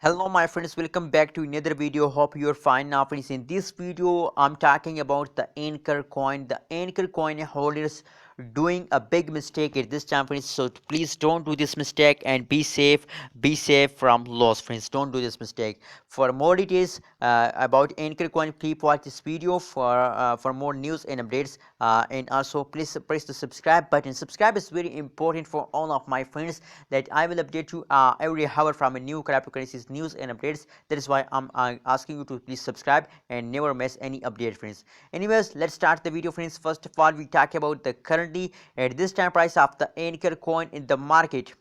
Hello my friends, welcome back to another video. Hope you are fine now friends. In this video I'm talking about the Ankr coin. The Ankr coin holders doing a big mistake at this time friends, so please don't do this mistake and be safe from loss friends. Don't do this mistake. For more details about Ankr coin, please watch this video for more news and updates, and also please press the subscribe button. Subscribe is very important for all of my friends, that I will update you every hour from a new cryptocurrencies news and updates. That is why I'm asking you to please subscribe and never miss any update friends. Anyways, let's start the video friends. First of all, we talk about the currently at this time price of the Ankr coin in the market.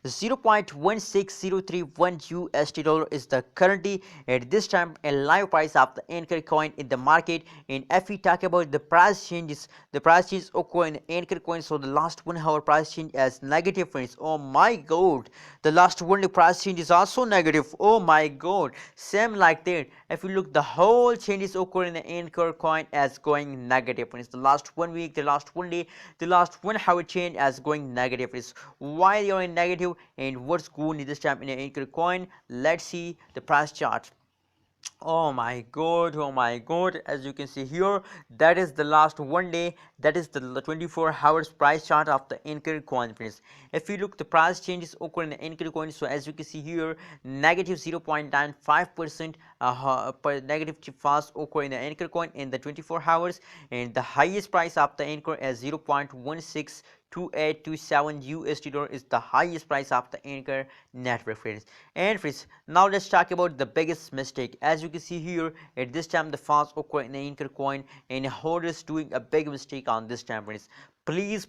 0.16031 USD dollar is the currently at this time a live price of the Ankr coin in the market. And if we talk about the price changes, the price changes occur in the Ankr coin. So the last 1 hour price change as negative friends. Oh my god, the last one price change is also negative. Oh my god, same like that. If you look, the whole changes occur in the Ankr coin as going negative friends. The last 1 week, the last 1 day, the last 1 hour change as going negative friends. Why they are in negative and what's going in this time in an Ankr coin? Let's see the price chart. Oh my god, oh my god, as you can see here, that is the last 1 day, that is the 24 hours price chart of the Ankr coin friends. If you look, the price changes occur in the Ankr coin. So as you can see here, negative 0.95% per negative fast occur in the Ankr coin in the 24 hours, and the highest price of the Ankr is 0.162827 USD dollar is the highest price of the Ankr network friends. And friends, now let's talk about the biggest mistake. As you can see here, at this time the fast occur in the Ankr coin, and holders doing a big mistake on this time friends. Please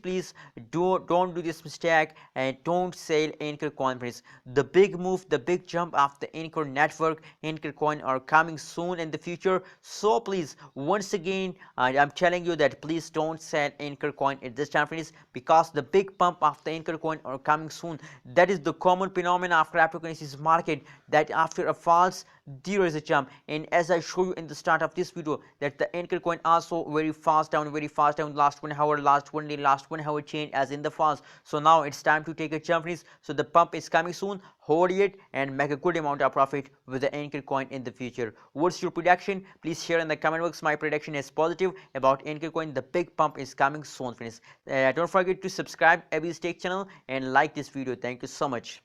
don't do this mistake and don't sell Ankr coin friends. The big move, the big jump of the Ankr network, Ankr coin are coming soon in the future. So please, once again, I'm telling you that please don't sell Ankr coin at this time friends, because the big pump of the Ankr coin are coming soon. That is the common phenomenon of cryptocurrencies market, that after a falls there is a jump. And as I show you in the start of this video, that the Ankr coin also very fast down last 1 hour, last 1 day, last 1 hour change as in the falls. So now it's time to take a jump friends. So the pump is coming soon. Hold it and make a good amount of profit with the Ankr coin in the future. What's your prediction? Please share in the comment box. My prediction is positive about Ankr coin. The big pump is coming soon friends. Don't forget to subscribe every stake channel and like this video. Thank you so much.